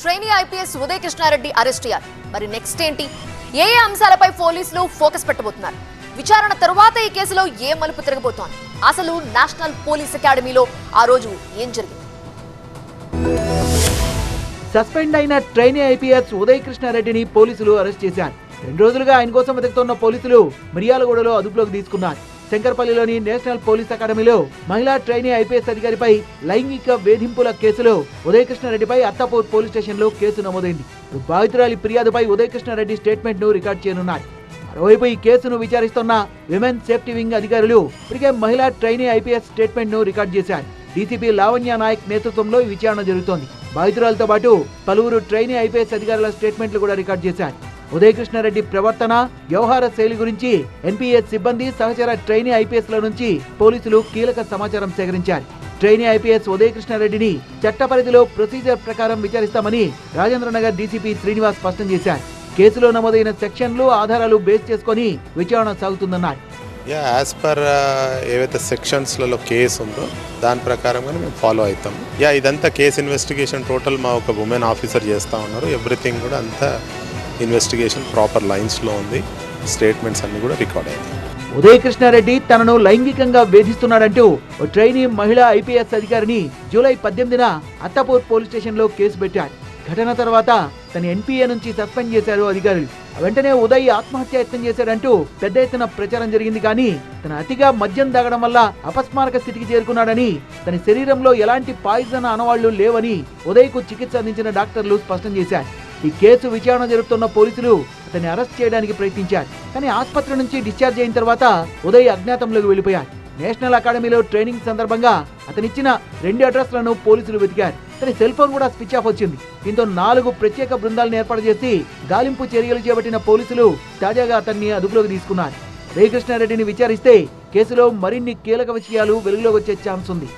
Trainee IPS Uday Krishnareddy arrest అయ్యారు. మరి next ఏంటి? ఏ అంశాలపై పోలీసులు ఫోకస్ పెట్టబోతున్నారు? విచారణ తరువాత ఈ కేసులో ఏ మలుపు తిరగబోతోంది? అసలు నేషనల్ పోలీస్ అకాడమీలో ఆ రోజు ఏం జరిగింది? సస్పెండ్ అయిన ట్రైనీ ఐపీఎస్ ఉదయ్ కృష్ణారెడ్డిని పోలీసులు అరెస్ట్ చేశారు. 2 రోజులుగా ఆయన కోసం వెతుకుతున్న పోలీసులు మిర్యాలగూడలో అదుపులోకి తీసుకున్నారు. శంకర్పల్లిలోని నేషనల్ పోలీస్ అకాడమీలో మహిళా ట్రైనీ ఐపీఎస్ అధికారిపై లైంగిక వేధింపుల కేసులో ఉదయ్ కృష్ణారెడ్డిపై అత్తాపూర్ పోలీస్ స్టేషన్లో కేసు నమోదైంది. బాధితురాలి ఫిర్యాదుపై ఉదయ్ కృష్ణారెడ్డి స్టేట్మెంట్ ను రికార్డ్ చేయనున్నారు. మరోవైపు ఈ కేసును విచారిస్తున్న విమెన్ సేఫ్టీ వింగ్ అధికారులు ఇప్పటికే మహిళా ట్రైనీ ఐపీఎస్ స్టేట్మెంట్ ను రికార్డ్ చేశారు. డీసీపీ లావణ్య నాయక్ నేతృత్వంలో ఈ విచారణ జరుగుతోంది. బాధితురాలతో పాటు పలువురు ట్రైనీ ఐపీఎస్ అధికారుల స్టేట్మెంట్లు కూడా రికార్డ్ చేశారు. ఉదయ్ కృష్ణారెడ్డి ప్రవర్తన, వ్యవహార శైలి గురించి ఎన్పీఎస్ సిబ్బంది, సహచర ట్రైనీ ఐపీఎస్ ల నుంచి పోలీసులు కీలక సమాచారం సేకరించారు. ట్రైనీ ఐపీఎస్ ఉదయ్ కృష్ణారెడ్డిని చట్ట పరిధిలో ప్రొసీజర్ ప్రకారం విచారిస్తామని రాజేంద్రనగర్ డీసీపీ శ్రీనివాస్ స్పష్టం చేశారు. కేసులో నమోదైన సెక్షన్లు, ఆధారాలు బేస్ చేసుకుని విచారణ సాగుతుందన్నారు. యాజ్ పర్ ఏవైతే సెక్షన్స్లలో కేసు ఉందో దాని ప్రకారంగానే మేము ఫాలో అవుతాం. ఇదంతా కేసు ఇన్వెస్టిగేషన్ టోటల్ మా ఒక ఉమెన్ ఆఫీసర్ చేస్తూ ఉన్నారు. ఎవ్రీథింగ్ కూడా అంతా ఇన్వెస్టిగేషన్ ప్రాపర్ లైన్స్లో ఉంది. స్టేట్మెంట్స్ అన్ని కూడా రికార్డ్ అయ్యాయి. ఉదయ్ కృష్ణారెడ్డి తనను లైంగికంగా వేధిస్తున్నాడంటూ ఓ ట్రైనీ మహిళా ఐపీఎస్ అధికారిని జూలై 18న అత్తాపూర్ పోలీస్ స్టేషన్లో కేసు పెట్టారు. ఘటన తర్వాత తన ఎన్పీఏ నుంచి సస్పెండ్ చేశారు అధికారులు. వెంటనే ఉదయ్ ఆత్మహత్య యత్నం చేశాడంటూ పెద్ద ఎత్తున ప్రచారం జరిగింది. కానీ తన అతిగా మద్యం తాగడం వల్ల అపస్మారక స్థితికి చేరుకున్నాడని, తన శరీరంలో ఎలాంటి పాయిజన్ ఆనవాళ్లు లేవని ఉదయ్కు చికిత్స అందించిన డాక్టర్లు స్పష్టం చేశారు. ఈ కేసు విచారణ జరుపుతున్న పోలీసులు అతన్ని అరెస్ట్ చేయడానికి ప్రయత్నించారు. కానీ ఆసుపత్రి నుంచి డిశ్చార్జ్ అయిన తర్వాత ఉదయ్ అజ్ఞాతంలోకి వెళ్లిపోయారు. నేషనల్ అకాడమీలో ట్రైనింగ్ సందర్భంగా అతనిచ్చిన 2 అడ్రస్లను పోలీసులు వెతికారు. అతని సెల్ ఫోన్ కూడా స్విచ్ ఆఫ్ వచ్చింది. దీంతో 4 ప్రత్యేక బృందాలను ఏర్పాటు చేసి గాలింపు చర్యలు చేపట్టిన పోలీసులు తాజాగా అతన్ని అదుపులోకి తీసుకున్నారు. ఉదయ్ కృష్ణారెడ్డిని విచారిస్తే కేసులో మరిన్ని కీలక విషయాలు వెలుగులోకి వచ్చే ఛాన్స్ ఉంది.